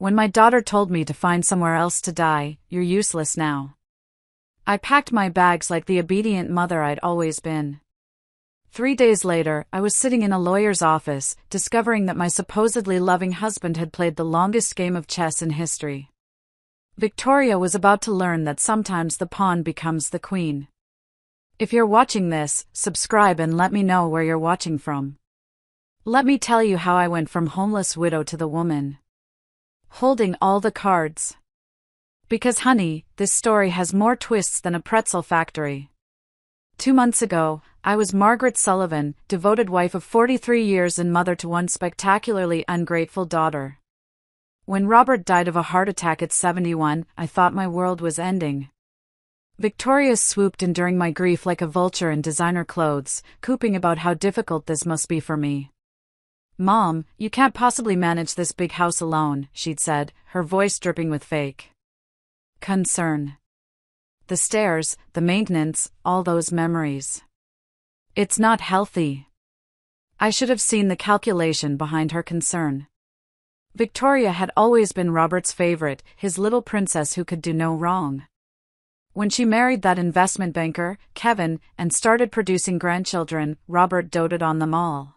When my daughter told me to find somewhere else to die, you're useless now. I packed my bags like the obedient mother I'd always been. 3 days later, I was sitting in a lawyer's office, discovering that my supposedly loving husband had played the longest game of chess in history. Victoria was about to learn that sometimes the pawn becomes the queen. If you're watching this, subscribe and let me know where you're watching from. Let me tell you how I went from homeless widow to the woman holding all the cards. Because honey, this story has more twists than a pretzel factory. 2 months ago, I was Margaret Sullivan, devoted wife of 43 years and mother to one spectacularly ungrateful daughter. When Robert died of a heart attack at 71, I thought my world was ending. Victoria swooped in during my grief like a vulture in designer clothes, cooping about how difficult this must be for me. "Mom, you can't possibly manage this big house alone," she'd said, her voice dripping with fake concern. The stairs, the maintenance, all those memories. It's not healthy. I should have seen the calculation behind her concern. Victoria had always been Robert's favorite, his little princess who could do no wrong. When she married that investment banker, Kevin, and started producing grandchildren, Robert doted on them all.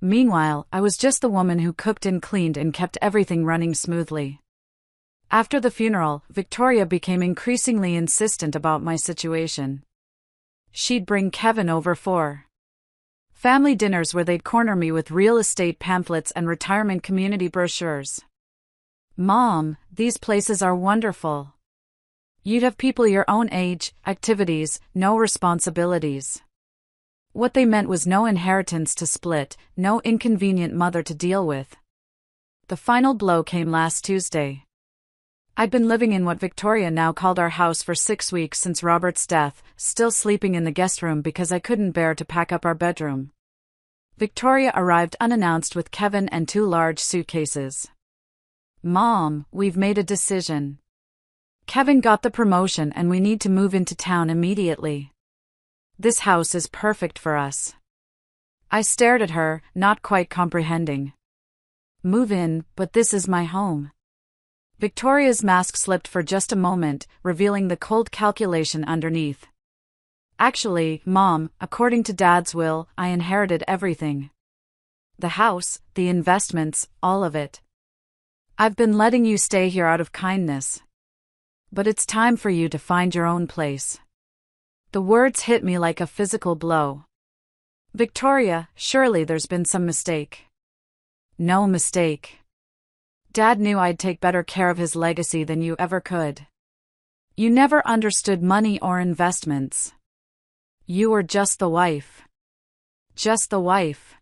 Meanwhile, I was just the woman who cooked and cleaned and kept everything running smoothly. After the funeral, Victoria became increasingly insistent about my situation. She'd bring Kevin over for family dinners where they'd corner me with real estate pamphlets and retirement community brochures. "Mom, these places are wonderful. You'd have people your own age, activities, no responsibilities." What they meant was no inheritance to split, no inconvenient mother to deal with. The final blow came last Tuesday. I'd been living in what Victoria now called our house for 6 weeks since Robert's death, still sleeping in the guest room because I couldn't bear to pack up our bedroom. Victoria arrived unannounced with Kevin and 2 large suitcases. "Mom, we've made a decision. Kevin got the promotion and we need to move into town immediately. This house is perfect for us." I stared at her, not quite comprehending. "Move in, but this is my home." Victoria's mask slipped for just a moment, revealing the cold calculation underneath. "Actually, Mom, according to Dad's will, I inherited everything. The house, the investments, all of it. I've been letting you stay here out of kindness. But it's time for you to find your own place." The words hit me like a physical blow. "Victoria, surely there's been some mistake." "No mistake. Dad knew I'd take better care of his legacy than you ever could. You never understood money or investments. You were just the wife. Just the wife."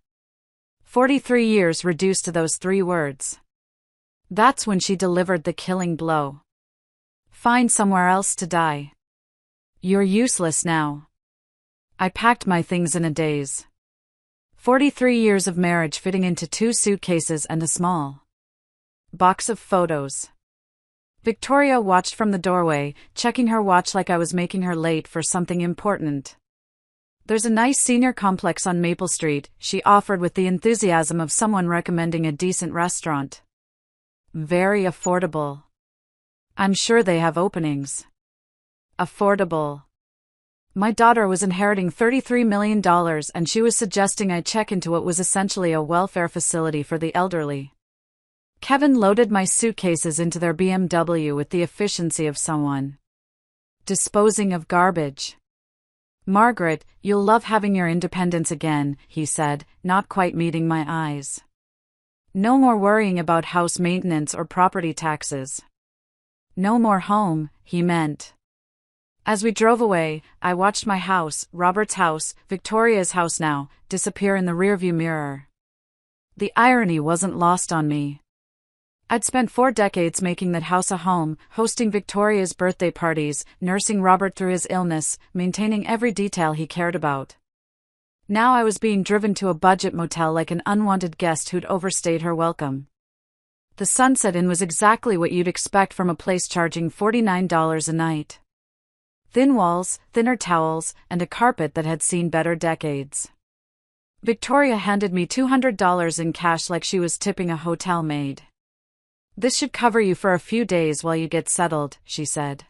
43 years reduced to those 3 words. That's when she delivered the killing blow. "Find somewhere else to die. You're useless now." I packed my things in a daze. 43 years of marriage fitting into 2 suitcases and a small box of photos. Victoria watched from the doorway, checking her watch like I was making her late for something important. "There's a nice senior complex on Maple Street," she offered with the enthusiasm of someone recommending a decent restaurant. "Very affordable. I'm sure they have openings." Affordable. My daughter was inheriting $33 million and she was suggesting I check into what was essentially a welfare facility for the elderly. Kevin loaded my suitcases into their BMW with the efficiency of someone disposing of garbage. "Margaret, you'll love having your independence again," he said, not quite meeting my eyes. "No more worrying about house maintenance or property taxes. No more home," he meant. As we drove away, I watched my house, Robert's house, Victoria's house now, disappear in the rearview mirror. The irony wasn't lost on me. I'd spent 4 decades making that house a home, hosting Victoria's birthday parties, nursing Robert through his illness, maintaining every detail he cared about. Now I was being driven to a budget motel like an unwanted guest who'd overstayed her welcome. The Sunset Inn was exactly what you'd expect from a place charging $49 a night. Thin walls, thinner towels, and a carpet that had seen better decades. Victoria handed me $200 in cash like she was tipping a hotel maid. This should cover you for a few days while you get settled, she said.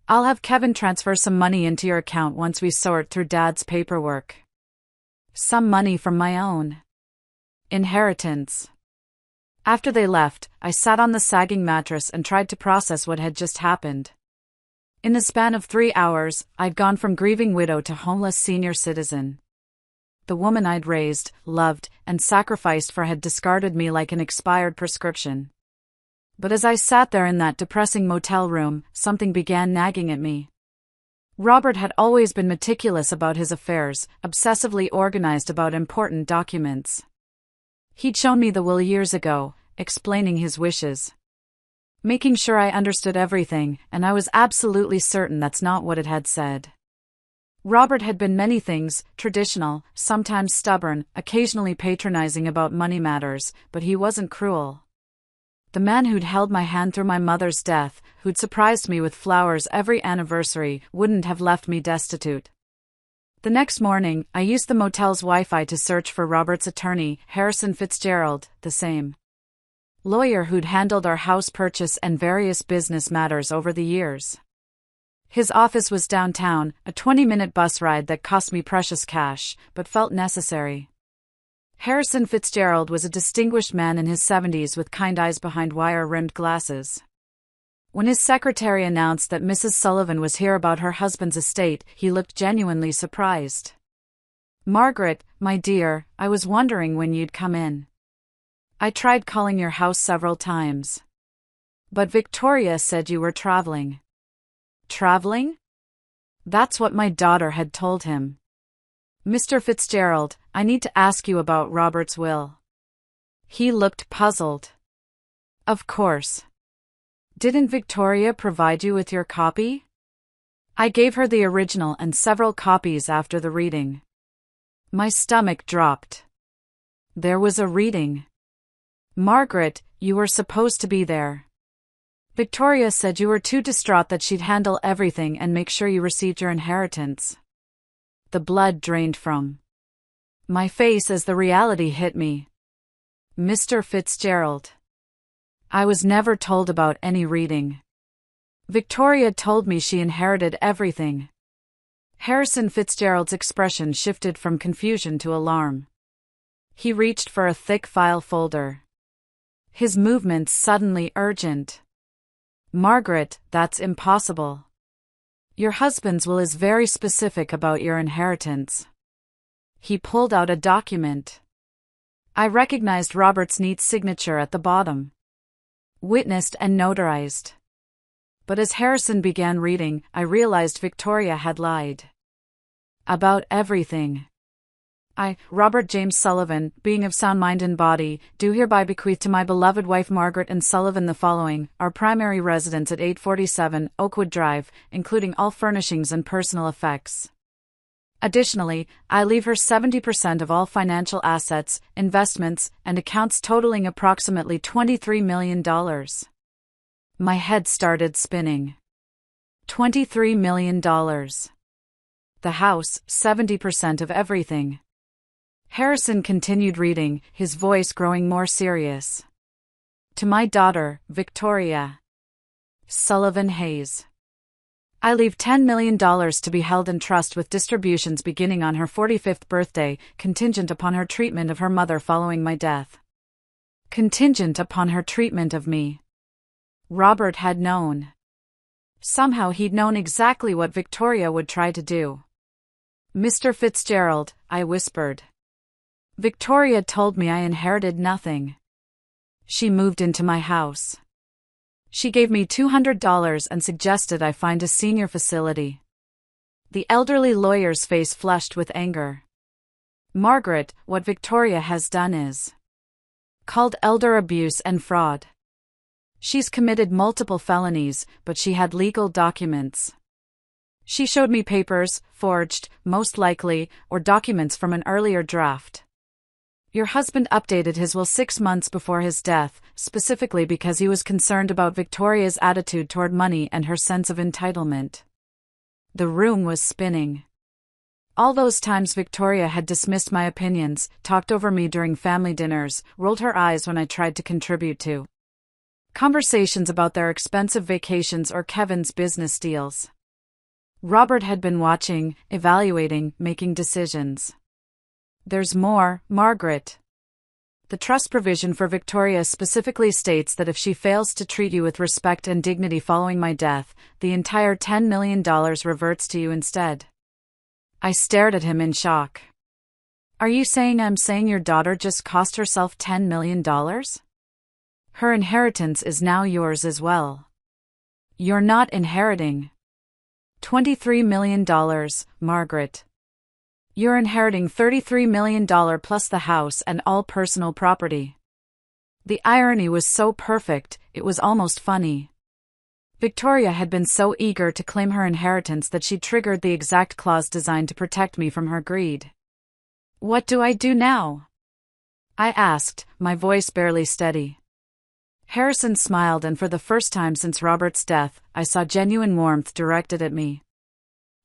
I'll have Kevin transfer some money into your account once we sort through Dad's paperwork. Some money from my own inheritance. After they left, I sat on the sagging mattress and tried to process what had just happened. In the span of 3 hours, I'd gone from grieving widow to homeless senior citizen. The woman I'd raised, loved, and sacrificed for had discarded me like an expired prescription. But as I sat there in that depressing motel room, something began nagging at me. Robert had always been meticulous about his affairs, obsessively organized about important documents. He'd shown me the will years ago, explaining his wishes, making sure I understood everything, and I was absolutely certain that's not what it had said. Robert had been many things, traditional, sometimes stubborn, occasionally patronizing about money matters, but he wasn't cruel. The man who'd held my hand through my mother's death, who'd surprised me with flowers every anniversary, wouldn't have left me destitute. The next morning, I used the motel's Wi-Fi to search for Robert's attorney, Harrison Fitzgerald, the same lawyer who'd handled our house purchase and various business matters over the years. His office was downtown, a 20-minute bus ride that cost me precious cash, but felt necessary. Harrison Fitzgerald was a distinguished man in his 70s with kind eyes behind wire-rimmed glasses. When his secretary announced that Mrs. Sullivan was here about her husband's estate, he looked genuinely surprised. "Margaret, my dear, I was wondering when you'd come in. I tried calling your house several times. But Victoria said you were traveling." Traveling? That's what my daughter had told him. "Mr. Fitzgerald, I need to ask you about Robert's will." He looked puzzled. "Of course. Didn't Victoria provide you with your copy?" I gave her the original and several copies after the reading. My stomach dropped. There was a reading. "Margaret, you were supposed to be there. Victoria said you were too distraught that she'd handle everything and make sure you received your inheritance." The blood drained from my face as the reality hit me. "Mr. Fitzgerald, I was never told about any reading. Victoria told me she inherited everything." Harrison Fitzgerald's expression shifted from confusion to alarm. He reached for a thick file folder, his movements suddenly urgent. "Margaret, that's impossible. Your husband's will is very specific about your inheritance." He pulled out a document. I recognized Robert's neat signature at the bottom. Witnessed and notarized. But as Harrison began reading, I realized Victoria had lied. About everything. "I, Robert James Sullivan, being of sound mind and body, do hereby bequeath to my beloved wife Margaret and Sullivan the following, our primary residence at 847 Oakwood Drive, including all furnishings and personal effects. Additionally, I leave her 70% of all financial assets, investments, and accounts totaling approximately $23 million. My head started spinning. $23 million. The house, 70% of everything. Harrison continued reading, his voice growing more serious. "To my daughter, Victoria Sullivan Hayes. I leave $10 million to be held in trust with distributions beginning on her 45th birthday, contingent upon her treatment of her mother following my death." Contingent upon her treatment of me. Robert had known. Somehow he'd known exactly what Victoria would try to do. "Mr. Fitzgerald," I whispered. "Victoria told me I inherited nothing. She moved into my house. She gave me $200 and suggested I find a senior facility." The elderly lawyer's face flushed with anger. "Margaret, what Victoria has done is called elder abuse and fraud. She's committed multiple felonies, but she had legal documents. She showed me papers, forged, most likely, or documents from an earlier draft. Your husband updated his will 6 months before his death, specifically because he was concerned about Victoria's attitude toward money and her sense of entitlement." The room was spinning. All those times Victoria had dismissed my opinions, talked over me during family dinners, rolled her eyes when I tried to contribute to Conversations about their expensive vacations or Kevin's business deals. Robert had been watching, evaluating, making decisions. There's more, Margaret. The trust provision for Victoria specifically states that if she fails to treat you with respect and dignity following my death, the entire $10 million reverts to you instead. I stared at him in shock. Are you saying I'm saying your daughter just cost herself $10 million? Her inheritance is now yours as well. You're not inheriting $23 million, Margaret. You're inheriting $33 million plus the house and all personal property. The irony was so perfect, it was almost funny. Victoria had been so eager to claim her inheritance that she triggered the exact clause designed to protect me from her greed. What do I do now? I asked, my voice barely steady. Harrison smiled, and for the first time since Robert's death, I saw genuine warmth directed at me.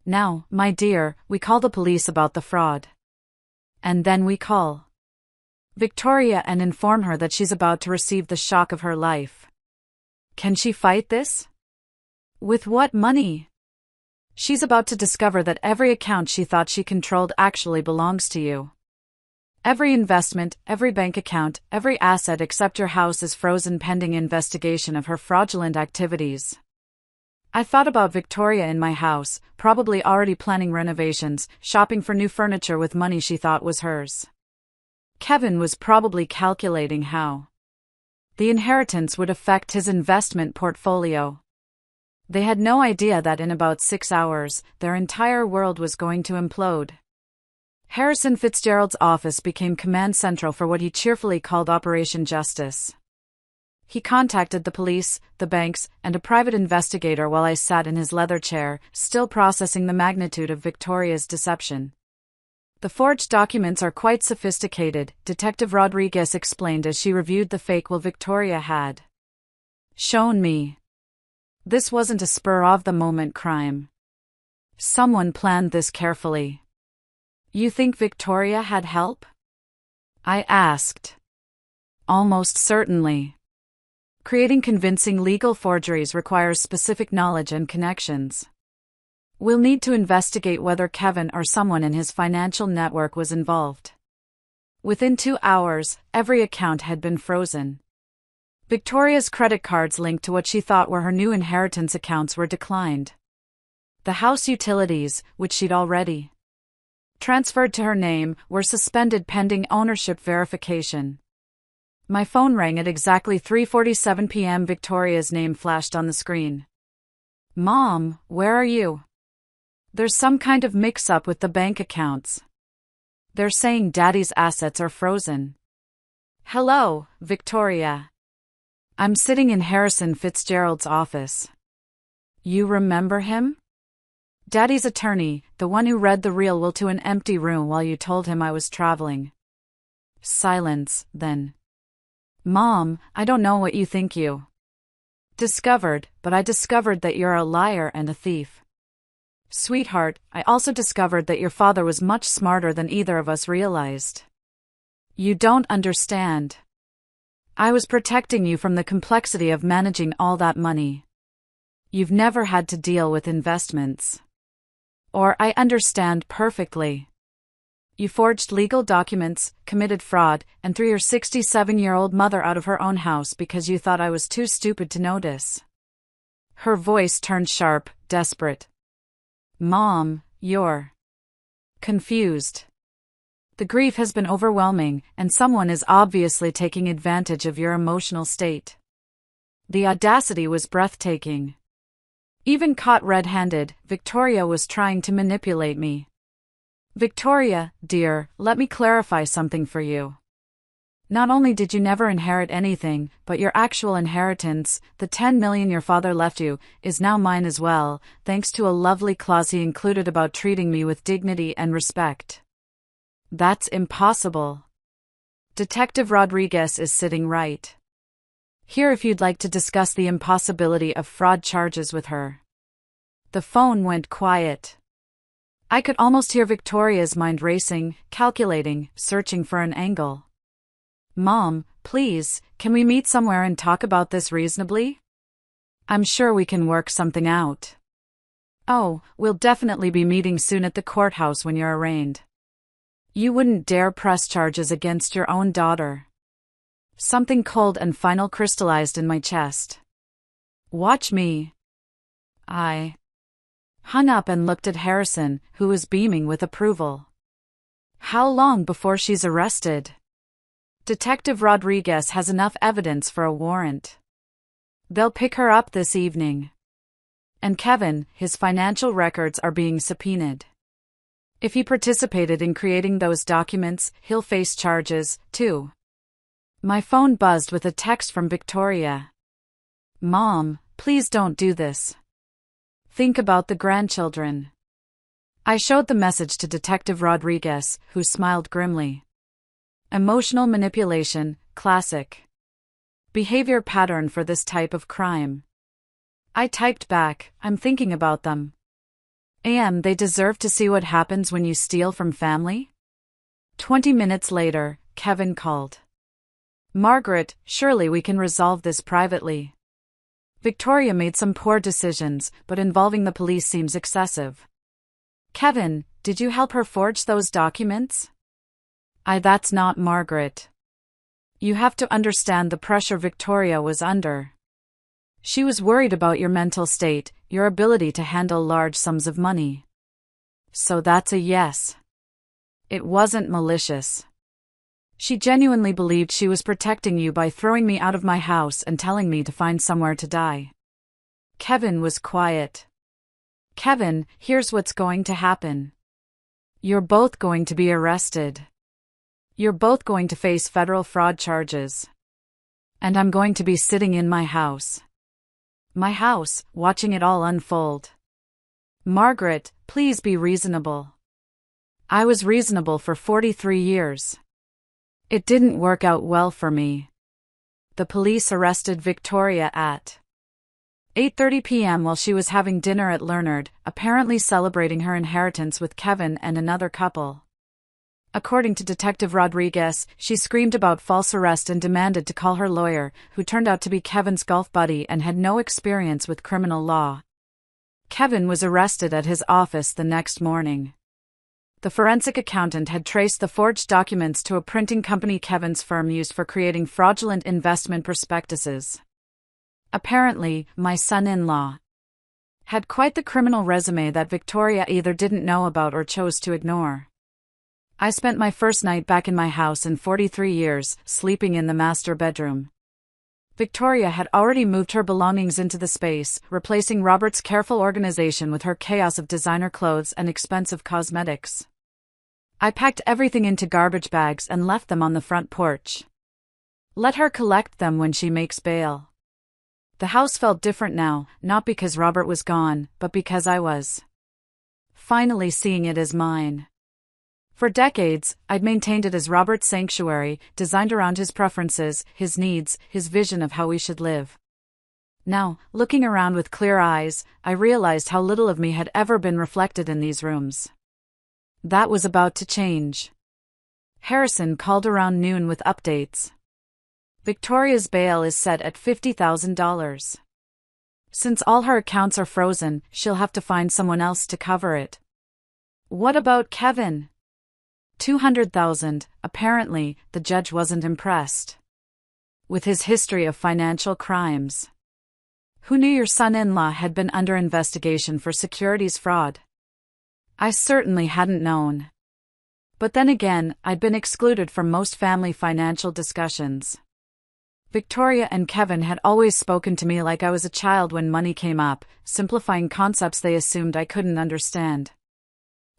Now, my dear, we call the police about the fraud. And then we call Victoria and inform her that she's about to receive the shock of her life. Can she fight this? With what money? She's about to discover that every account she thought she controlled actually belongs to you. Every investment, every bank account, every asset except your house is frozen pending investigation of her fraudulent activities. I thought about Victoria in my house, probably already planning renovations, shopping for new furniture with money she thought was hers. Kevin was probably calculating how the inheritance would affect his investment portfolio. They had no idea that in about 6 hours, their entire world was going to implode. Harrison Fitzgerald's office became command central for what he cheerfully called Operation Justice. He contacted the police, the banks, and a private investigator while I sat in his leather chair, still processing the magnitude of Victoria's deception. The forged documents are quite sophisticated, Detective Rodriguez explained as she reviewed the fake will Victoria had shown me. This wasn't a spur-of-the-moment crime. Someone planned this carefully. You think Victoria had help? I asked. Almost certainly. Creating convincing legal forgeries requires specific knowledge and connections. We'll need to investigate whether Kevin or someone in his financial network was involved. Within 2 hours, every account had been frozen. Victoria's credit cards linked to what she thought were her new inheritance accounts were declined. The house utilities, which she'd already transferred to her name, were suspended pending ownership verification. My phone rang at exactly 3:47 p.m. Victoria's name flashed on the screen. Mom, where are you? There's some kind of mix-up with the bank accounts. They're saying Daddy's assets are frozen. Hello, Victoria. I'm sitting in Harrison Fitzgerald's office. You remember him? Daddy's attorney, the one who read the real will to an empty room while you told him I was traveling. Silence, then. Mom, I don't know what you think you discovered, but I discovered that you're a liar and a thief. Sweetheart, I also discovered that your father was much smarter than either of us realized. You don't understand. I was protecting you from the complexity of managing all that money. You've never had to deal with investments. Or I understand perfectly. You forged legal documents, committed fraud, and threw your 67-year-old mother out of her own house because you thought I was too stupid to notice. Her voice turned sharp, desperate. Mom, you're confused. The grief has been overwhelming, and someone is obviously taking advantage of your emotional state. The audacity was breathtaking. Even caught red-handed, Victoria was trying to manipulate me. Victoria, dear, let me clarify something for you. Not only did you never inherit anything, but your actual inheritance, the $10 million your father left you, is now mine as well, thanks to a lovely clause he included about treating me with dignity and respect. That's impossible. Detective Rodriguez is sitting right here if you'd like to discuss the impossibility of fraud charges with her. The phone went quiet. I could almost hear Victoria's mind racing, calculating, searching for an angle. Mom, Please, can we meet somewhere and talk about this reasonably? I'm sure we can work something out. Oh, we'll definitely be meeting soon at the courthouse when you're arraigned. You wouldn't dare press charges against your own daughter. Something cold and final crystallized in my chest. Watch me. I hung up and looked at Harrison, who was beaming with approval. How long before she's arrested? Detective Rodriguez has enough evidence for a warrant. They'll pick her up this evening. And Kevin, his financial records are being subpoenaed. If he participated in creating those documents, he'll face charges, too. My phone buzzed with a text from Victoria. Mom, please don't do this. Think about the grandchildren. I showed the message to Detective Rodriguez, who smiled grimly. Emotional manipulation, classic behavior pattern for this type of crime. I typed back, I'm thinking about them. And they deserve to see what happens when you steal from family? 20 minutes later, Kevin called. Margaret, surely we can resolve this privately. Victoria made some poor decisions, but involving the police seems excessive. Kevin, did you help her forge those documents? That's not Margaret. You have to understand the pressure Victoria was under. She was worried about your mental state, your ability to handle large sums of money. So that's a yes. It wasn't malicious. She genuinely believed she was protecting you by throwing me out of my house and telling me to find somewhere to die. Kevin was quiet. Kevin, here's what's going to happen. You're both going to be arrested. You're both going to face federal fraud charges. And I'm going to be sitting in my house. My house, watching it all unfold. Margaret, please be reasonable. I was reasonable for 43 years. It didn't work out well for me. The police arrested Victoria at 8:30 p.m. while she was having dinner at Leonard, apparently celebrating her inheritance with Kevin and another couple. According to Detective Rodriguez, she screamed about false arrest and demanded to call her lawyer, who turned out to be Kevin's golf buddy and had no experience with criminal law. Kevin was arrested at his office the next morning. The forensic accountant had traced the forged documents to a printing company Kevin's firm used for creating fraudulent investment prospectuses. Apparently, my son-in-law had quite the criminal resume that Victoria either didn't know about or chose to ignore. I spent my first night back in my house in 43 years, sleeping in the master bedroom. Victoria had already moved her belongings into the space, replacing Robert's careful organization with her chaos of designer clothes and expensive cosmetics. I packed everything into garbage bags and left them on the front porch. Let her collect them when she makes bail. The house felt different now, not because Robert was gone, but because I was finally seeing it as mine. For decades, I'd maintained it as Robert's sanctuary, designed around his preferences, his needs, his vision of how we should live. Now, looking around with clear eyes, I realized how little of me had ever been reflected in these rooms. That was about to change. Harrison called around noon with updates. Victoria's bail is set at $50,000. Since all her accounts are frozen, she'll have to find someone else to cover it. What about Kevin? $200,000. Apparently, the judge wasn't impressed with his history of financial crimes. Who knew your son-in-law had been under investigation for securities fraud? I certainly hadn't known. But then again, I'd been excluded from most family financial discussions. Victoria and Kevin had always spoken to me like I was a child when money came up, simplifying concepts they assumed I couldn't understand.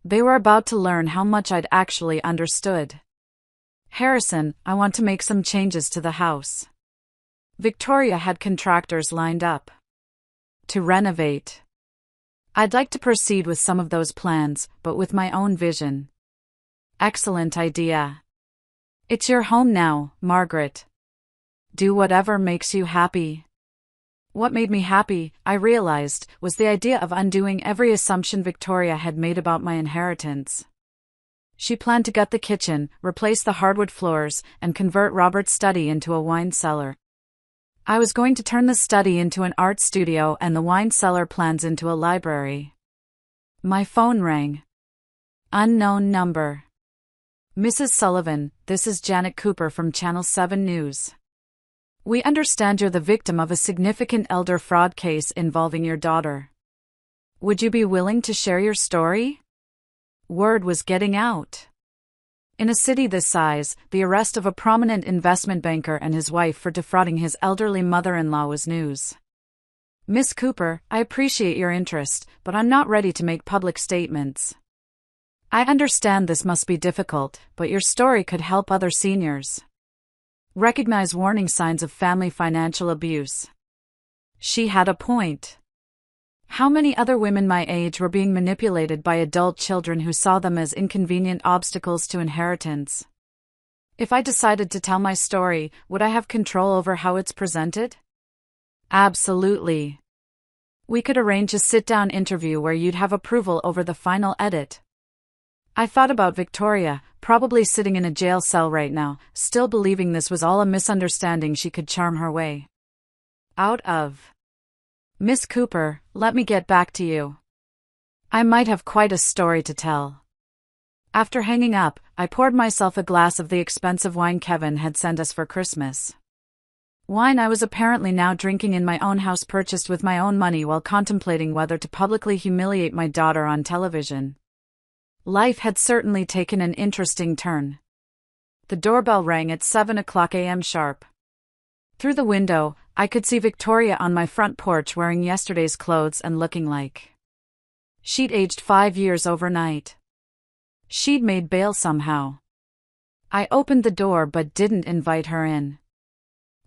They were about to learn how much I'd actually understood. Harrison, I want to make some changes to the house. Victoria had contractors lined up to renovate. I'd like to proceed with some of those plans, but with my own vision. Excellent idea. It's your home now, Margaret. Do whatever makes you happy. What made me happy, I realized, was the idea of undoing every assumption Victoria had made about my inheritance. She planned to gut the kitchen, replace the hardwood floors, and convert Robert's study into a wine cellar. I was going to turn the study into an art studio and the wine cellar plans into a library. My phone rang. Unknown number. Mrs. Sullivan, this is Janet Cooper from Channel 7 News. We understand you're the victim of a significant elder fraud case involving your daughter. Would you be willing to share your story? Word was getting out. In a city this size, the arrest of a prominent investment banker and his wife for defrauding his elderly mother-in-law was news. Miss Cooper, I appreciate your interest, but I'm not ready to make public statements. I understand this must be difficult, but your story could help other seniors recognize warning signs of family financial abuse. She had a point. How many other women my age were being manipulated by adult children who saw them as inconvenient obstacles to inheritance? If I decided to tell my story, would I have control over how it's presented? Absolutely. We could arrange a sit-down interview where you'd have approval over the final edit. I thought about Victoria, probably sitting in a jail cell right now, still believing this was all a misunderstanding she could charm her way out of. Miss Cooper, let me get back to you. I might have quite a story to tell. After hanging up, I poured myself a glass of the expensive wine Kevin had sent us for Christmas. Wine I was apparently now drinking in my own house, purchased with my own money while contemplating whether to publicly humiliate my daughter on television. Life had certainly taken an interesting turn. The doorbell rang at 7:00 a.m. sharp. Through the window, I could see Victoria on my front porch wearing yesterday's clothes and looking like she'd aged 5 years overnight. She'd made bail somehow. I opened the door but didn't invite her in.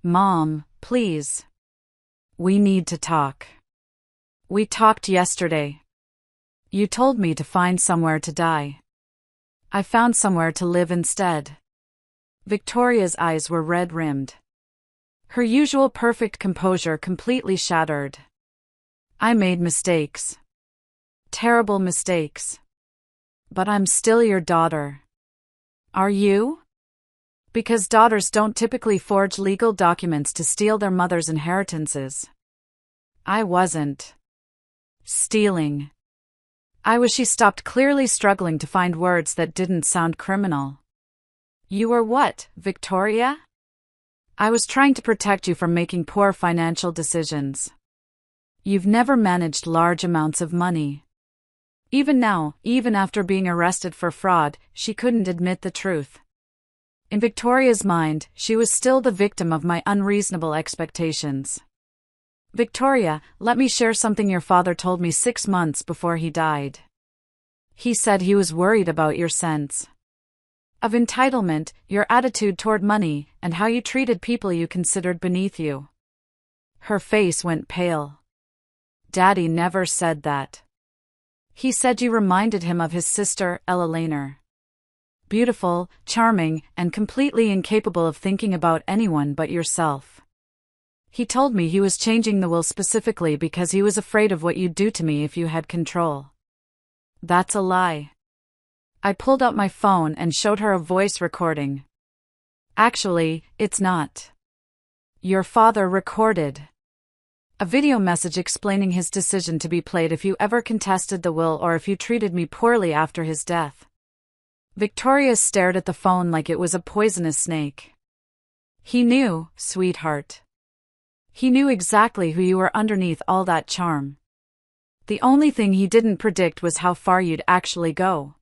Mom, please. We need to talk. We talked yesterday. You told me to find somewhere to die. I found somewhere to live instead. Victoria's eyes were red-rimmed. Her usual perfect composure completely shattered. I made mistakes. Terrible mistakes. But I'm still your daughter. Are you? Because daughters don't typically forge legal documents to steal their mother's inheritances. I wasn't stealing. She stopped, clearly struggling to find words that didn't sound criminal. You were what, Victoria? I was trying to protect you from making poor financial decisions. You've never managed large amounts of money. Even now, even after being arrested for fraud, she couldn't admit the truth. In Victoria's mind, she was still the victim of my unreasonable expectations. Victoria, let me share something your father told me 6 months before he died. He said he was worried about your sense of entitlement, your attitude toward money, and how you treated people you considered beneath you. Her face went pale. Daddy never said that. He said you reminded him of his sister, Ella Lehner. Beautiful, charming, and completely incapable of thinking about anyone but yourself. He told me he was changing the will specifically because he was afraid of what you'd do to me if you had control. That's a lie. I pulled out my phone and showed her a voice recording. Actually, it's not. Your father recorded a video message explaining his decision to be played if you ever contested the will or if you treated me poorly after his death. Victoria stared at the phone like it was a poisonous snake. He knew, sweetheart. He knew exactly who you were underneath all that charm. The only thing he didn't predict was how far you'd actually go.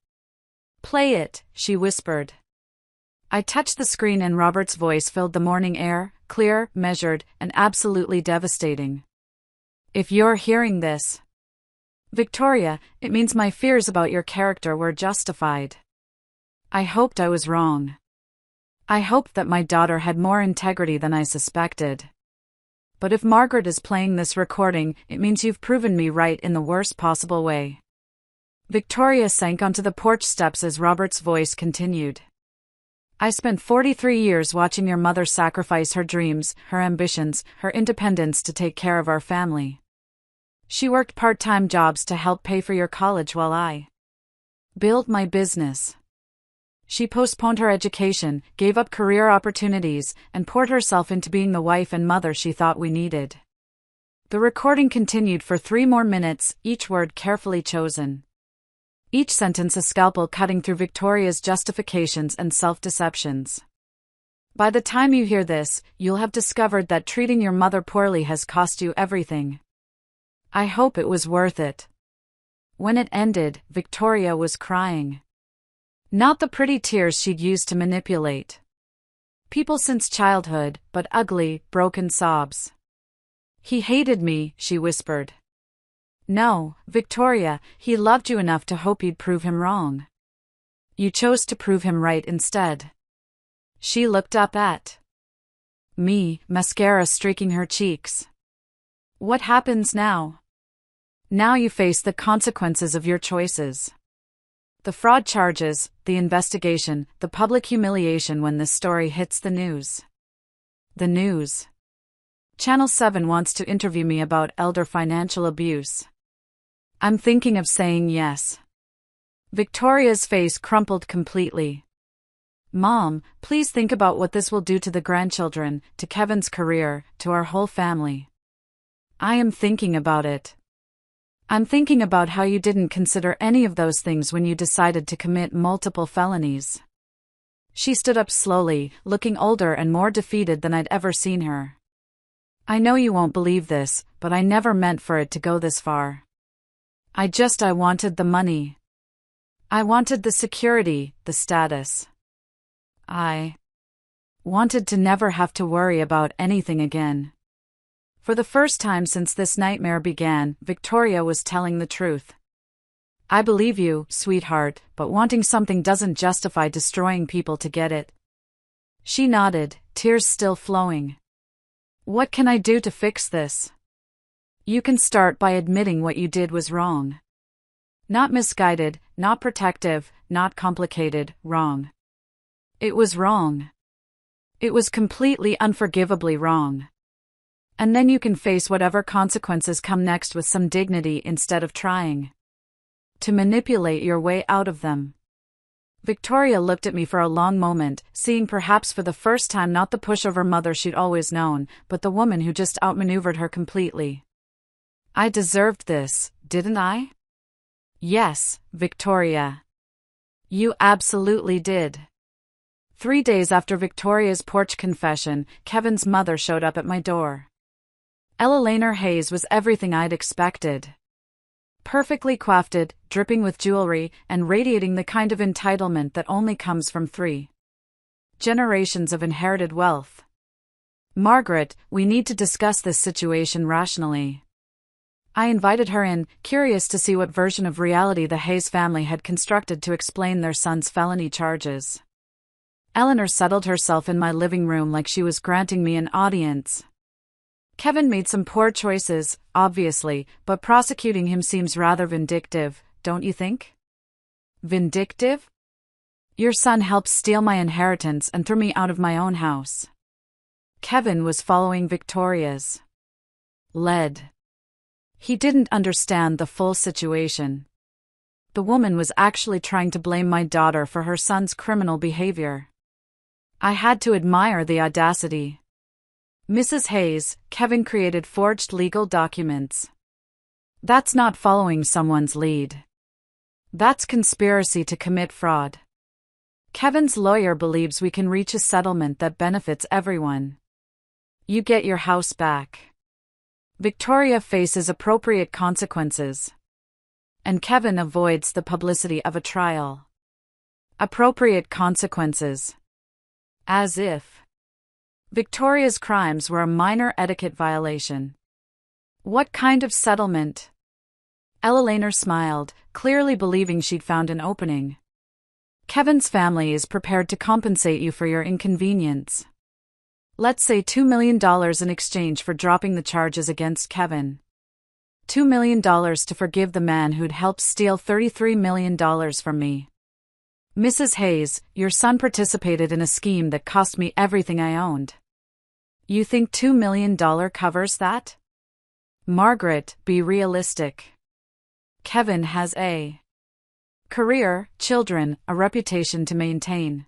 Play it, she whispered. I touched the screen and Robert's voice filled the morning air, clear, measured, and absolutely devastating. If you're hearing this, Victoria, it means my fears about your character were justified. I hoped I was wrong. I hoped that my daughter had more integrity than I suspected. But if Margaret is playing this recording, it means you've proven me right in the worst possible way. Victoria sank onto the porch steps as Robert's voice continued. I spent 43 years watching your mother sacrifice her dreams, her ambitions, her independence to take care of our family. She worked part-time jobs to help pay for your college while I built my business. She postponed her education, gave up career opportunities, and poured herself into being the wife and mother she thought we needed. The recording continued for 3 more minutes, each word carefully chosen. Each sentence a scalpel cutting through Victoria's justifications and self-deceptions. By the time you hear this, you'll have discovered that treating your mother poorly has cost you everything. I hope it was worth it. When it ended, Victoria was crying. Not the pretty tears she'd used to manipulate people since childhood, but ugly, broken sobs. He hated me, she whispered. No, Victoria, he loved you enough to hope you'd prove him wrong. You chose to prove him right instead. She looked up at me, mascara streaking her cheeks. What happens now? Now you face the consequences of your choices. The fraud charges, the investigation, the public humiliation when this story hits the news. The news. Channel 7 wants to interview me about elder financial abuse. I'm thinking of saying yes. Victoria's face crumpled completely. Mom, please think about what this will do to the grandchildren, to Kevin's career, to our whole family. I am thinking about it. I'm thinking about how you didn't consider any of those things when you decided to commit multiple felonies. She stood up slowly, looking older and more defeated than I'd ever seen her. I know you won't believe this, but I never meant for it to go this far. I wanted the money. I wanted the security, the status. I wanted to never have to worry about anything again. For the first time since this nightmare began, Victoria was telling the truth. I believe you, sweetheart, but wanting something doesn't justify destroying people to get it. She nodded, tears still flowing. What can I do to fix this? You can start by admitting what you did was wrong. Not misguided, not protective, not complicated, wrong. It was wrong. It was completely unforgivably wrong. And then you can face whatever consequences come next with some dignity instead of trying to manipulate your way out of them. Victoria looked at me for a long moment, seeing perhaps for the first time not the pushover mother she'd always known, but the woman who just outmaneuvered her completely. I deserved this, didn't I? Yes, Victoria. You absolutely did. 3 days after Victoria's porch confession, Kevin's mother showed up at my door. Ella Hayes was everything I'd expected. Perfectly coiffed, dripping with jewelry, and radiating the kind of entitlement that only comes from 3 generations of inherited wealth. Margaret, we need to discuss this situation rationally. I invited her in, curious to see what version of reality the Hayes family had constructed to explain their son's felony charges. Eleanor settled herself in my living room like she was granting me an audience. Kevin made some poor choices, obviously, but prosecuting him seems rather vindictive, don't you think? Vindictive? Your son helped steal my inheritance and threw me out of my own house. Kevin was following Victoria's lead. He didn't understand the full situation. The woman was actually trying to blame my daughter for her son's criminal behavior. I had to admire the audacity. Mrs. Hayes, Kevin created forged legal documents. That's not following someone's lead. That's conspiracy to commit fraud. Kevin's lawyer believes we can reach a settlement that benefits everyone. You get your house back. Victoria faces appropriate consequences. And Kevin avoids the publicity of a trial. Appropriate consequences. As if Victoria's crimes were a minor etiquette violation. What kind of settlement? Ella smiled, clearly believing she'd found an opening. Kevin's family is prepared to compensate you for your inconvenience. Let's say $2 million in exchange for dropping the charges against Kevin. $2 million to forgive the man who'd helped steal $33 million from me. Mrs. Hayes, your son participated in a scheme that cost me everything I owned. You think $2 million covers that? Margaret, be realistic. Kevin has a Career, children, a reputation to maintain.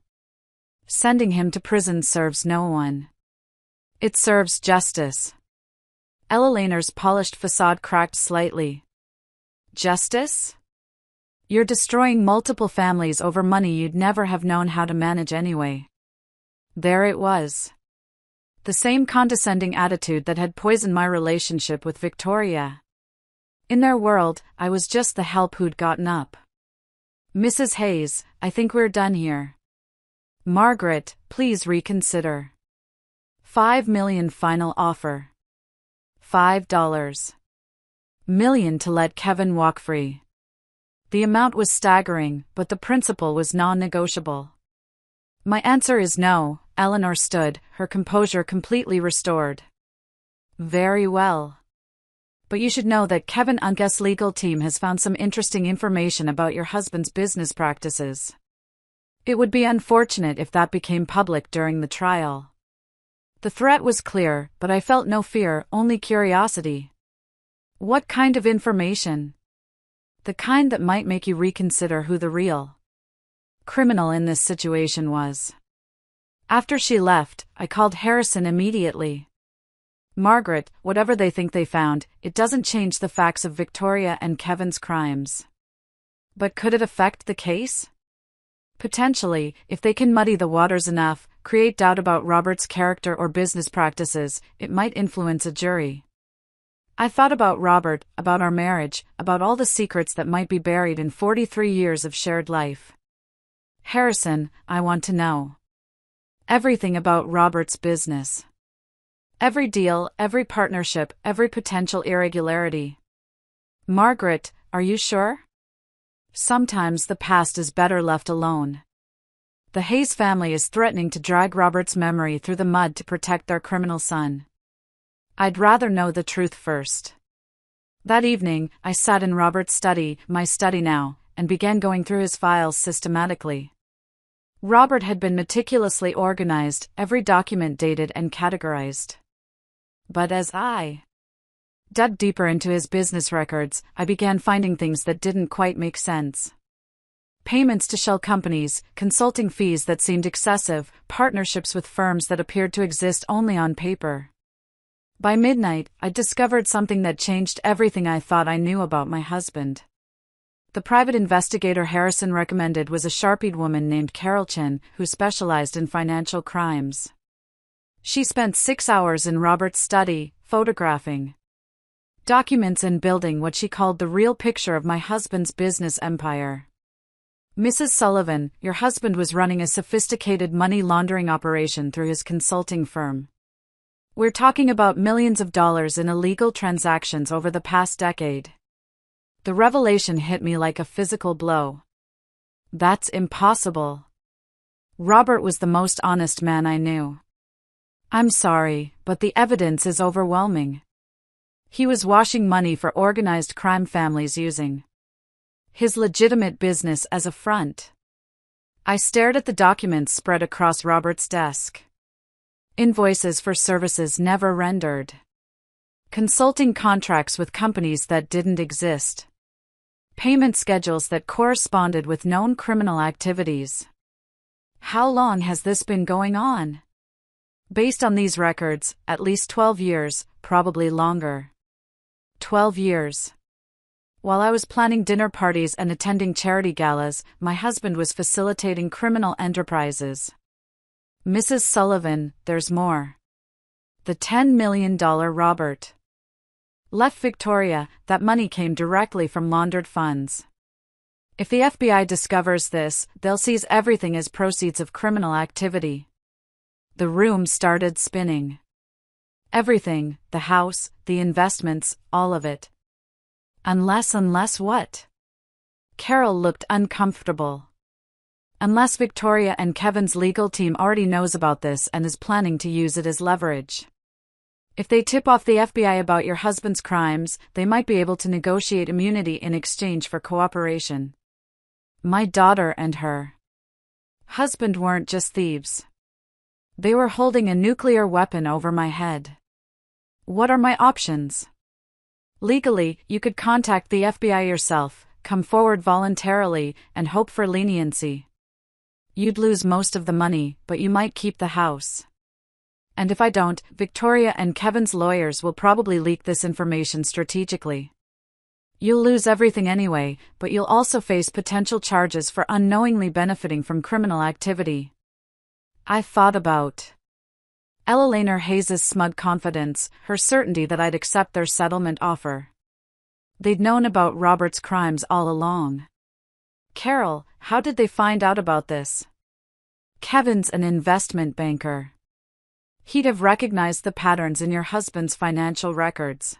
Sending him to prison serves no one. It serves justice. Ella Lehner's polished facade cracked slightly. Justice? You're destroying multiple families over money you'd never have known how to manage anyway. There it was. The same condescending attitude that had poisoned my relationship with Victoria. In their world, I was just the help who'd gotten up. Mrs. Hayes, I think we're done here. Margaret, please reconsider. $5 million final offer. $5 million to let Kevin walk free. The amount was staggering, but the principle was non-negotiable. My answer is no. Eleanor stood, her composure completely restored. Very well. But you should know that Kevin Unge's legal team has found some interesting information about your husband's business practices. It would be unfortunate if that became public during the trial. The threat was clear, but I felt no fear, only curiosity. What kind of information? The kind that might make you reconsider who the real criminal in this situation was. After she left, I called Harrison immediately. Margaret, whatever they think they found, it doesn't change the facts of Victoria and Kevin's crimes. But could it affect the case? Potentially, if they can muddy the waters enough, create doubt about Robert's character or business practices, it might influence a jury. I thought about Robert, about our marriage, about all the secrets that might be buried in 43 years of shared life. Harrison, I want to know everything about Robert's business. Every deal, every partnership, every potential irregularity. Margaret, are you sure? Sometimes the past is better left alone. The Hayes family is threatening to drag Robert's memory through the mud to protect their criminal son. I'd rather know the truth first. That evening, I sat in Robert's study, my study now, and began going through his files systematically. Robert had been meticulously organized, every document dated and categorized. But as I dug deeper into his business records, I began finding things that didn't quite make sense. Payments to shell companies, consulting fees that seemed excessive, partnerships with firms that appeared to exist only on paper. By midnight, I discovered something that changed everything I thought I knew about my husband. The private investigator Harrison recommended was a Sharpied woman named Carol Chin, who specialized in financial crimes. She spent 6 hours in Robert's study, photographing documents and building what she called the real picture of my husband's business empire. Mrs. Sullivan, your husband was running a sophisticated money laundering operation through his consulting firm. We're talking about millions of dollars in illegal transactions over the past decade. The revelation hit me like a physical blow. That's impossible. Robert was the most honest man I knew. I'm sorry, but the evidence is overwhelming. He was washing money for organized crime families using his legitimate business as a front. I stared at the documents spread across Robert's desk. Invoices for services never rendered. Consulting contracts with companies that didn't exist. Payment schedules that corresponded with known criminal activities. How long has this been going on? Based on these records, at least 12 years, probably longer. 12 years. While I was planning dinner parties and attending charity galas, my husband was facilitating criminal enterprises. Mrs. Sullivan, there's more. The $10 million Robert left Victoria, that money came directly from laundered funds. If the FBI discovers this, they'll seize everything as proceeds of criminal activity. The room started spinning. Everything, the house, the investments, all of it. Unless what? Carol looked uncomfortable. Unless Victoria and Kevin's legal team already knows about this and is planning to use it as leverage. If they tip off the FBI about your husband's crimes, they might be able to negotiate immunity in exchange for cooperation. My daughter and her husband weren't just thieves. They were holding a nuclear weapon over my head. What are my options? Legally, you could contact the FBI yourself, come forward voluntarily, and hope for leniency. You'd lose most of the money, but you might keep the house. And if I don't, Victoria and Kevin's lawyers will probably leak this information strategically. You'll lose everything anyway, but you'll also face potential charges for unknowingly benefiting from criminal activity. I thought about Ella Hayes' smug confidence, her certainty that I'd accept their settlement offer. They'd known about Robert's crimes all along. Carol, how did they find out about this? Kevin's an investment banker. He'd have recognized the patterns in your husband's financial records.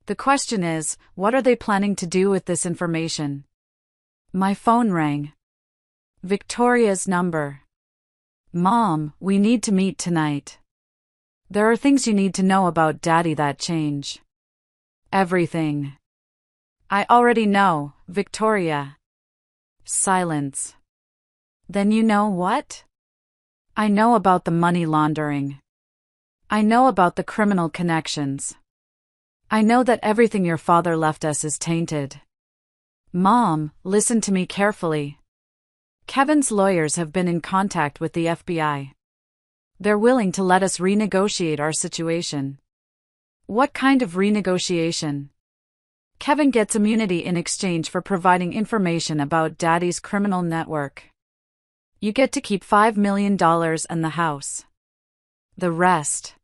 The question is, what are they planning to do with this information? My phone rang. Victoria's number. Mom, we need to meet tonight. There are things you need to know about Daddy that change everything. I already know, Victoria. Silence. Then you know what? I know about the money laundering. I know about the criminal connections. I know that everything your father left us is tainted. Mom, listen to me carefully. Kevin's lawyers have been in contact with the FBI. They're willing to let us renegotiate our situation. What kind of renegotiation? Kevin gets immunity in exchange for providing information about Daddy's criminal network. You get to keep $5 million and the house. The rest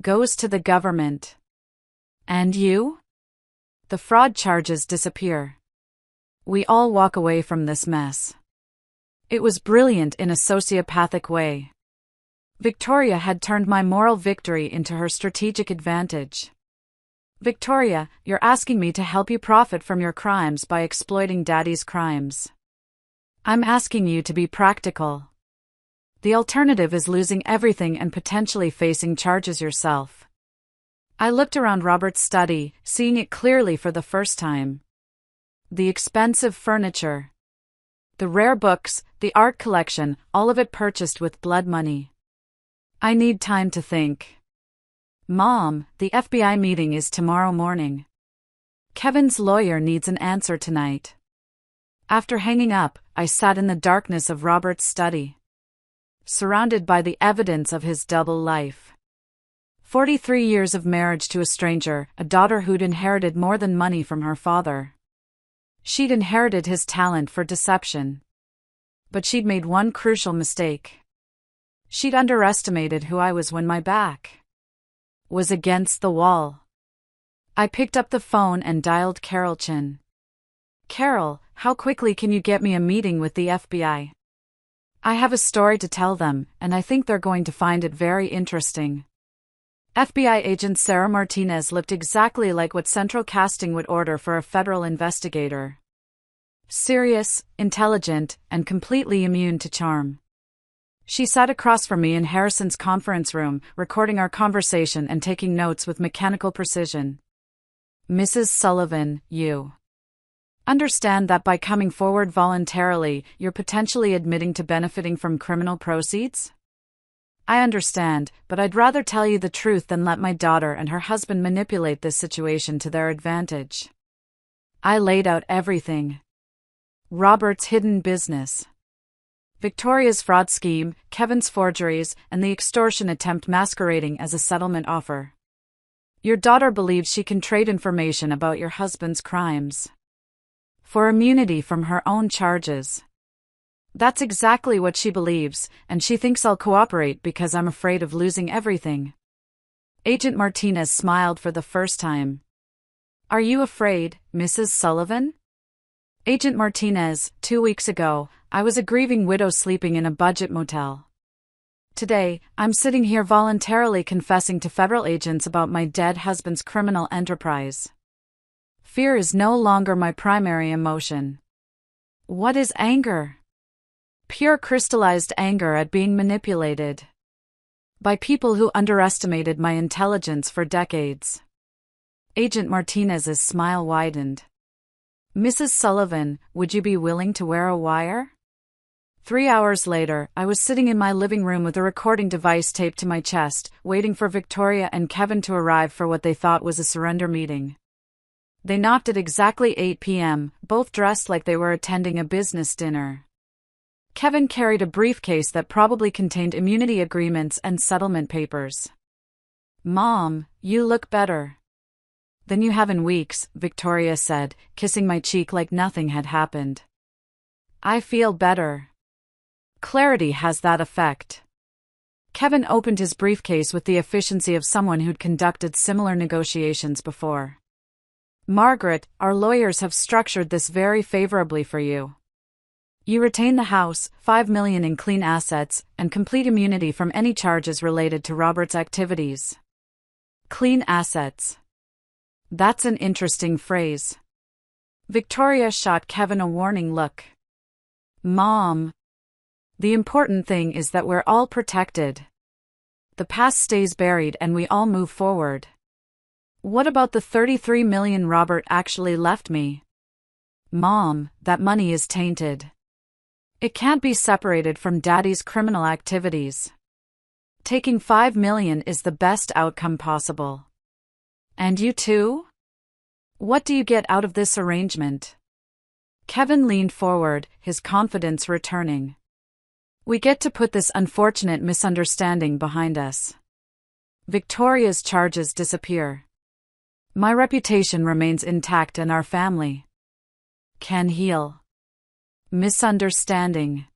goes to the government. And you? The fraud charges disappear. We all walk away from this mess. It was brilliant in a sociopathic way. Victoria had turned my moral victory into her strategic advantage. Victoria, you're asking me to help you profit from your crimes by exploiting Daddy's crimes. I'm asking you to be practical. The alternative is losing everything and potentially facing charges yourself. I looked around Robert's study, seeing it clearly for the first time. The expensive furniture. The rare books, the art collection, all of it purchased with blood money. I need time to think. Mom, the FBI meeting is tomorrow morning. Kevin's lawyer needs an answer tonight. After hanging up, I sat in the darkness of Robert's study, surrounded by the evidence of his double life. 43 years of marriage to a stranger, a daughter who'd inherited more than money from her father. She'd inherited his talent for deception. But she'd made one crucial mistake. She'd underestimated who I was when my back was against the wall. I picked up the phone and dialed Carol Chin. Carol, how quickly can you get me a meeting with the FBI? I have a story to tell them, and I think they're going to find it very interesting. FBI agent Sarah Martinez looked exactly like what Central Casting would order for a federal investigator. Serious, intelligent, and completely immune to charm. She sat across from me in Harrison's conference room, recording our conversation and taking notes with mechanical precision. Mrs. Sullivan, you understand that by coming forward voluntarily, you're potentially admitting to benefiting from criminal proceeds? I understand, but I'd rather tell you the truth than let my daughter and her husband manipulate this situation to their advantage. I laid out everything. Robert's hidden business, Victoria's fraud scheme, Kevin's forgeries, and the extortion attempt masquerading as a settlement offer. Your daughter believes she can trade information about your husband's crimes for immunity from her own charges. That's exactly what she believes, and she thinks I'll cooperate because I'm afraid of losing everything. Agent Martinez smiled for the first time. Are you afraid, Mrs. Sullivan? Agent Martinez, 2 weeks ago, I was a grieving widow sleeping in a budget motel. Today, I'm sitting here voluntarily confessing to federal agents about my dead husband's criminal enterprise. Fear is no longer my primary emotion. What is anger? Pure crystallized anger at being manipulated by people who underestimated my intelligence for decades. Agent Martinez's smile widened. Mrs. Sullivan, would you be willing to wear a wire? 3 hours later, I was sitting in my living room with a recording device taped to my chest, waiting for Victoria and Kevin to arrive for what they thought was a surrender meeting. They knocked at exactly 8 p.m., both dressed like they were attending a business dinner. Kevin carried a briefcase that probably contained immunity agreements and settlement papers. "Mom, you look better than you have in weeks," Victoria said, kissing my cheek like nothing had happened. "I feel better. Clarity has that effect." Kevin opened his briefcase with the efficiency of someone who'd conducted similar negotiations before. "Margaret, our lawyers have structured this very favorably for you. You retain the house, $5 million in clean assets, and complete immunity from any charges related to Robert's activities." Clean assets. That's an interesting phrase. Victoria shot Kevin a warning look. "Mom, the important thing is that we're all protected. The past stays buried and we all move forward. What about the $33 million Robert actually left me?" "Mom, that money is tainted. It can't be separated from Daddy's criminal activities. Taking $5 million is the best outcome possible. And you too? What do you get out of this arrangement?" Kevin leaned forward, his confidence returning. "We get to put this unfortunate misunderstanding behind us. Victoria's charges disappear. My reputation remains intact and our family can heal." Misunderstanding.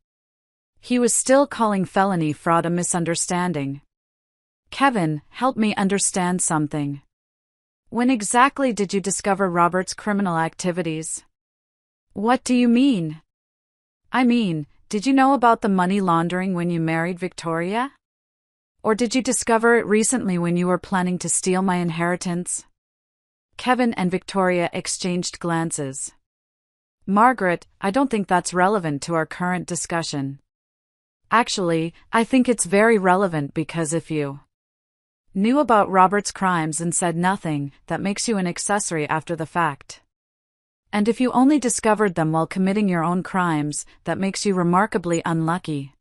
He was still calling felony fraud a misunderstanding. "Kevin, help me understand something. When exactly did you discover Robert's criminal activities?" "What do you mean?" "I mean, did you know about the money laundering when you married Victoria? Or did you discover it recently when you were planning to steal my inheritance?" Kevin and Victoria exchanged glances. "Margaret, I don't think that's relevant to our current discussion. Actually, I think it's very relevant because if you knew about Robert's crimes and said nothing, that makes you an accessory after the fact. And if you only discovered them while committing your own crimes, that makes you remarkably unlucky."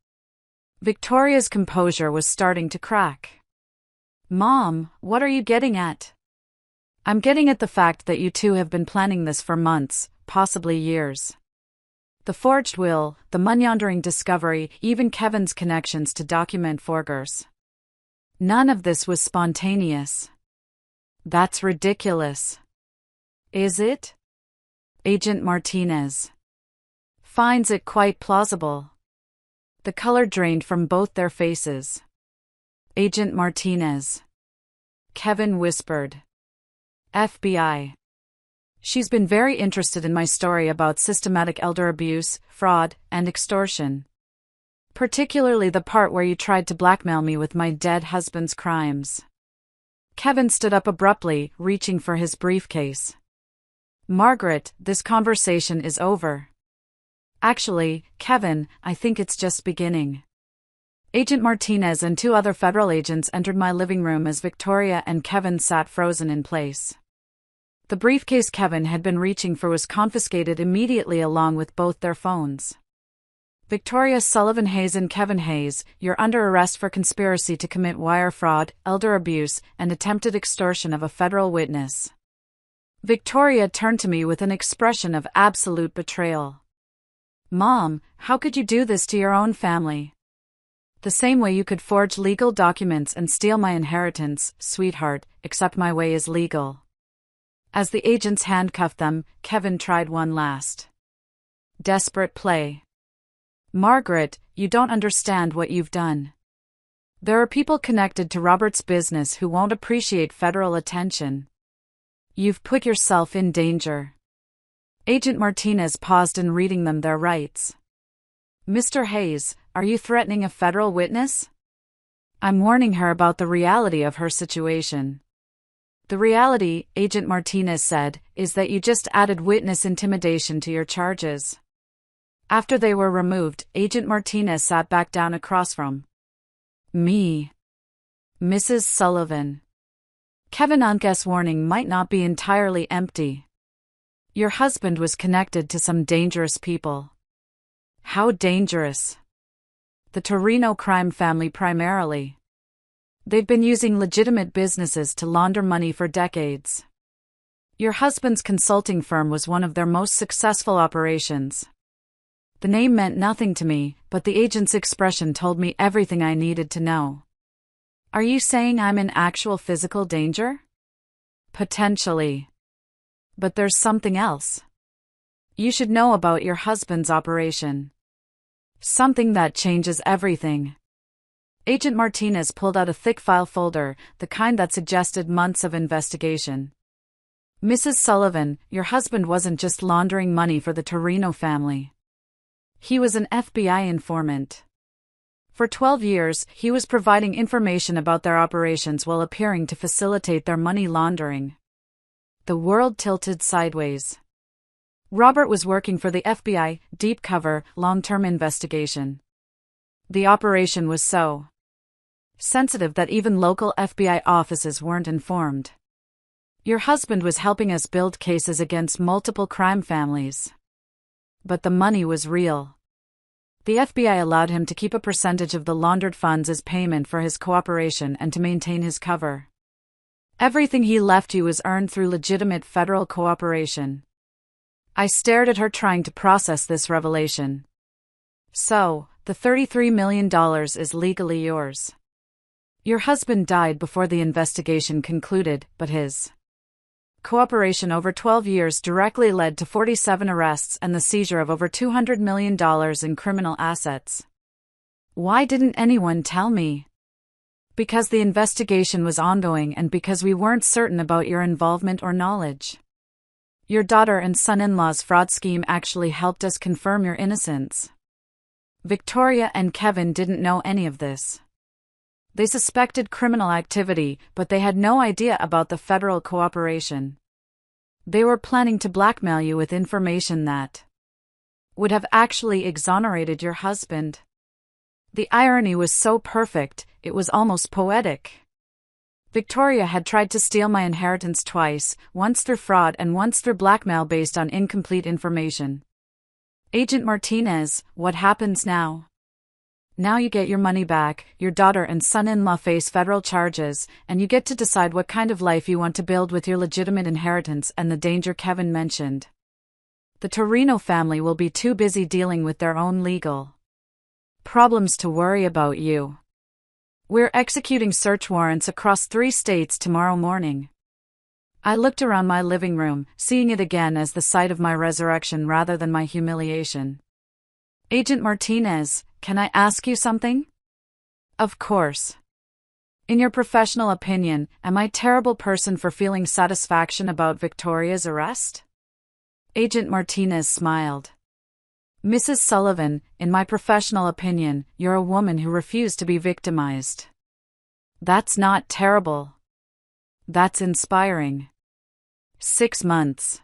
Victoria's composure was starting to crack. "Mom, what are you getting at?" "I'm getting at the fact that you two have been planning this for months, possibly years. The forged will, the money laundering discovery, even Kevin's connections to document forgers. None of this was spontaneous." "That's ridiculous." "Is it?" Agent Martinez finds it quite plausible. The color drained from both their faces. "Agent Martinez," Kevin whispered. "FBI. She's been very interested in my story about systematic elder abuse, fraud, and extortion. Particularly the part where you tried to blackmail me with my dead husband's crimes." Kevin stood up abruptly, reaching for his briefcase. "Margaret, this conversation is over." "Actually, Kevin, I think it's just beginning." Agent Martinez and two other federal agents entered my living room as Victoria and Kevin sat frozen in place. The briefcase Kevin had been reaching for was confiscated immediately along with both their phones. "Victoria Sullivan Hayes and Kevin Hayes, you're under arrest for conspiracy to commit wire fraud, elder abuse, and attempted extortion of a federal witness." Victoria turned to me with an expression of absolute betrayal. "Mom, how could you do this to your own family? The same way you could forge legal documents and steal my inheritance, sweetheart, except my way is legal." As the agents handcuffed them, Kevin tried one last desperate play. "Margaret, you don't understand what you've done. There are people connected to Robert's business who won't appreciate federal attention. You've put yourself in danger." Agent Martinez paused in reading them their rights. "Mr. Hayes, are you threatening a federal witness?" "I'm warning her about the reality of her situation." "The reality," Agent Martinez said, "is that you just added witness intimidation to your charges." After they were removed, Agent Martinez sat back down across from me. "Mrs. Sullivan. Kevin Unkes' warning might not be entirely empty. Your husband was connected to some dangerous people." "How dangerous?" "The Torino crime family primarily. They've been using legitimate businesses to launder money for decades. Your husband's consulting firm was one of their most successful operations. The name meant nothing to me, but the agent's expression told me everything I needed to know. Are you saying I'm in actual physical danger? Potentially. But there's something else. You should know about your husband's operation. Something that changes everything. Agent Martinez pulled out a thick file folder, the kind that suggested months of investigation. Mrs. Sullivan, your husband wasn't just laundering money for the Torino family. He was an FBI informant. For 12 years, he was providing information about their operations while appearing to facilitate their money laundering. The world tilted sideways. Robert was working for the FBI, deep cover, long-term investigation. The operation was so sensitive that even local FBI offices weren't informed. Your husband was helping us build cases against multiple crime families. But the money was real. The FBI allowed him to keep a percentage of the laundered funds as payment for his cooperation and to maintain his cover. Everything he left you was earned through legitimate federal cooperation. I stared at her, trying to process this revelation. So, the $33 million is legally yours. Your husband died before the investigation concluded, but his cooperation over 12 years directly led to 47 arrests and the seizure of over $200 million in criminal assets. Why didn't anyone tell me? Because the investigation was ongoing and because we weren't certain about your involvement or knowledge. Your daughter and son-in-law's fraud scheme actually helped us confirm your innocence. Victoria and Kevin didn't know any of this. They suspected criminal activity, but they had no idea about the federal cooperation. They were planning to blackmail you with information that would have actually exonerated your husband. The irony was so perfect, it was almost poetic. Victoria had tried to steal my inheritance twice, once through fraud and once through blackmail based on incomplete information. Agent Martinez, what happens now? Now you get your money back, your daughter and son-in-law face federal charges, and you get to decide what kind of life you want to build with your legitimate inheritance and the danger Kevin mentioned. The Torino family will be too busy dealing with their own legal problems to worry about you. We're executing search warrants across 3 states tomorrow morning. I looked around my living room, seeing it again as the site of my resurrection rather than my humiliation. Agent Martinez, can I ask you something? Of course. In your professional opinion, am I a terrible person for feeling satisfaction about Victoria's arrest? Agent Martinez smiled. Mrs. Sullivan, in my professional opinion, you're a woman who refused to be victimized. That's not terrible. That's inspiring. 6 months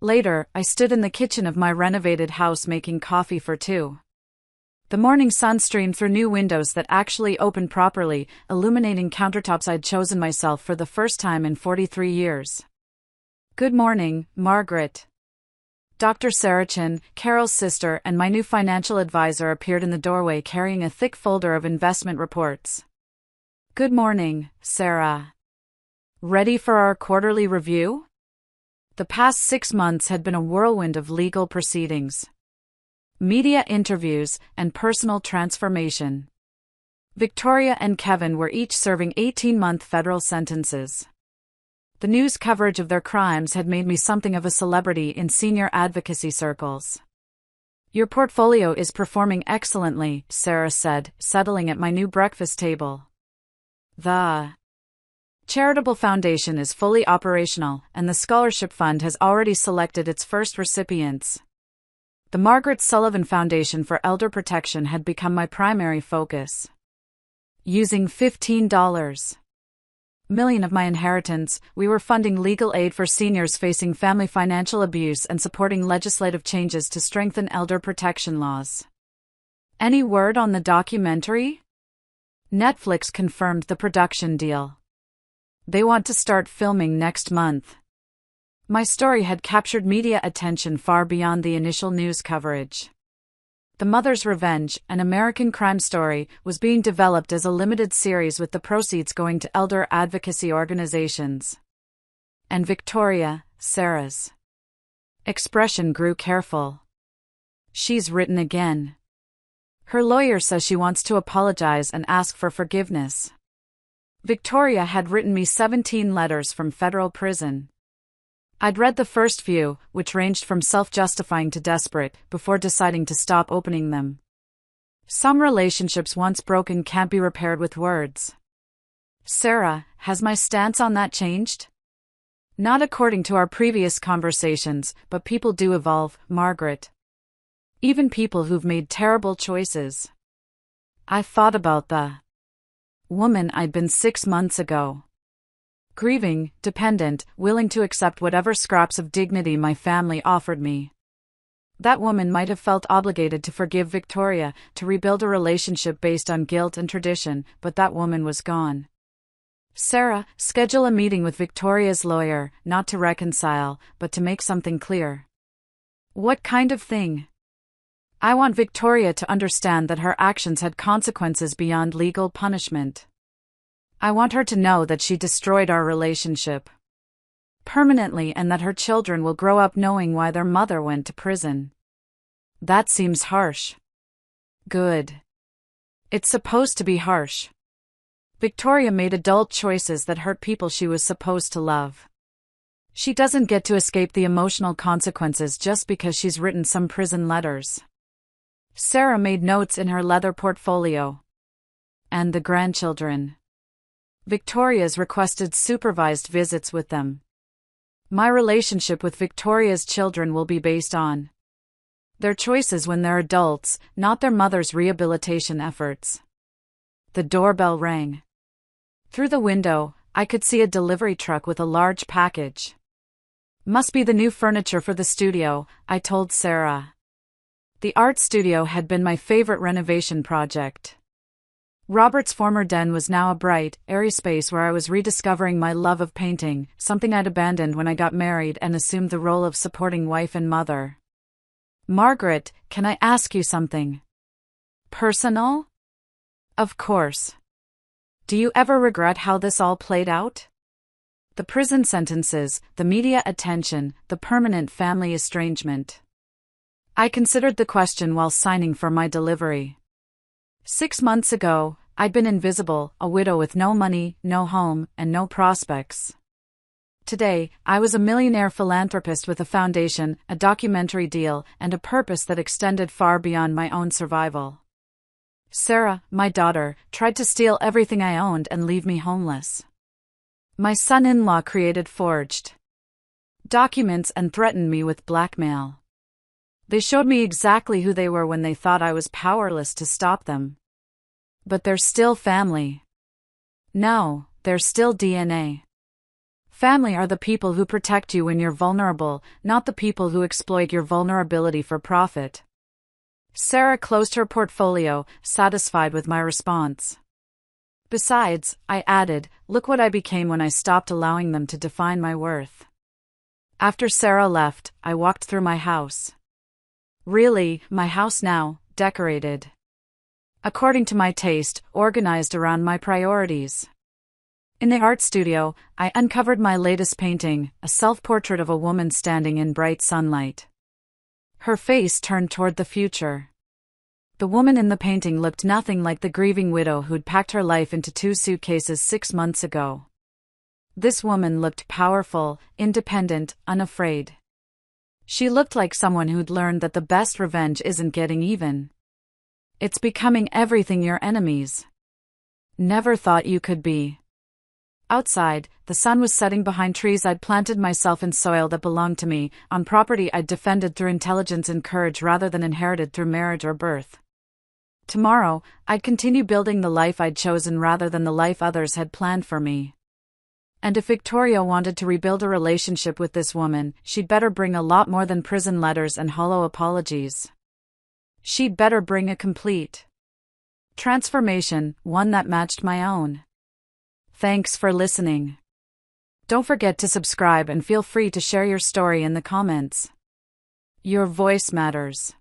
later, I stood in the kitchen of my renovated house making coffee for 2. The morning sun streamed through new windows that actually opened properly, illuminating countertops I'd chosen myself for the first time in 43 years. Good morning, Margaret. Dr. Sarachin, Carol's sister and my new financial advisor appeared in the doorway carrying a thick folder of investment reports. Good morning, Sarah. Ready for our quarterly review? The past 6 months had been a whirlwind of legal proceedings, media interviews, and personal transformation. Victoria and Kevin were each serving 18-month federal sentences. The news coverage of their crimes had made me something of a celebrity in senior advocacy circles. Your portfolio is performing excellently, Sarah said, settling at my new breakfast table. The charitable foundation is fully operational, and the scholarship fund has already selected its first recipients. The Margaret Sullivan Foundation for Elder Protection had become my primary focus. Using $15 million of my inheritance, we were funding legal aid for seniors facing family financial abuse and supporting legislative changes to strengthen elder protection laws. Any word on the documentary? Netflix confirmed the production deal. They want to start filming next month. My story had captured media attention far beyond the initial news coverage. The Mother's Revenge, an American crime story, was being developed as a limited series with the proceeds going to elder advocacy organizations. And Victoria, Sarah's expression grew careful. She's written again. Her lawyer says she wants to apologize and ask for forgiveness. Victoria had written me 17 letters from federal prison. I'd read the first few, which ranged from self-justifying to desperate, before deciding to stop opening them. Some relationships once broken can't be repaired with words. Sarah, has my stance on that changed? Not according to our previous conversations, but people do evolve, Margaret. Even people who've made terrible choices. I thought about the woman I'd been 6 months ago. Grieving, dependent, willing to accept whatever scraps of dignity my family offered me. That woman might have felt obligated to forgive Victoria, to rebuild a relationship based on guilt and tradition, but that woman was gone. Sarah, schedule a meeting with Victoria's lawyer, not to reconcile, but to make something clear. What kind of thing? I want Victoria to understand that her actions had consequences beyond legal punishment. I want her to know that she destroyed our relationship permanently and that her children will grow up knowing why their mother went to prison. That seems harsh. Good. It's supposed to be harsh. Victoria made adult choices that hurt people she was supposed to love. She doesn't get to escape the emotional consequences just because she's written some prison letters. Sarah made notes in her leather portfolio. And the grandchildren. Victoria's requested supervised visits with them. My relationship with Victoria's children will be based on their choices when they're adults, not their mother's rehabilitation efforts. The doorbell rang. Through the window, I could see a delivery truck with a large package. Must be the new furniture for the studio, I told Sarah. The art studio had been my favorite renovation project. Robert's former den was now a bright, airy space where I was rediscovering my love of painting, something I'd abandoned when I got married and assumed the role of supporting wife and mother. Margaret, can I ask you something personal? Of course. Do you ever regret how this all played out? The prison sentences, the media attention, the permanent family estrangement. I considered the question while signing for my delivery. 6 months ago, I'd been invisible, a widow with no money, no home, and no prospects. Today, I was a millionaire philanthropist with a foundation, a documentary deal, and a purpose that extended far beyond my own survival. Sarah, my daughter, tried to steal everything I owned and leave me homeless. My son-in-law created forged documents and threatened me with blackmail. They showed me exactly who they were when they thought I was powerless to stop them. But they're still family. No, they're still DNA. Family are the people who protect you when you're vulnerable, not the people who exploit your vulnerability for profit. Sarah closed her portfolio, satisfied with my response. Besides, I added, look what I became when I stopped allowing them to define my worth. After Sarah left, I walked through my house. Really, my house now, decorated according to my taste, organized around my priorities. In the art studio, I uncovered my latest painting, a self-portrait of a woman standing in bright sunlight. Her face turned toward the future. The woman in the painting looked nothing like the grieving widow who'd packed her life into 2 suitcases 6 months ago. This woman looked powerful, independent, unafraid. She looked like someone who'd learned that the best revenge isn't getting even. It's becoming everything your enemies never thought you could be. Outside, the sun was setting behind trees I'd planted myself in soil that belonged to me, on property I'd defended through intelligence and courage rather than inherited through marriage or birth. Tomorrow, I'd continue building the life I'd chosen rather than the life others had planned for me. And if Victoria wanted to rebuild a relationship with this woman, she'd better bring a lot more than prison letters and hollow apologies. She'd better bring a complete transformation, one that matched my own. Thanks for listening. Don't forget to subscribe and feel free to share your story in the comments. Your voice matters.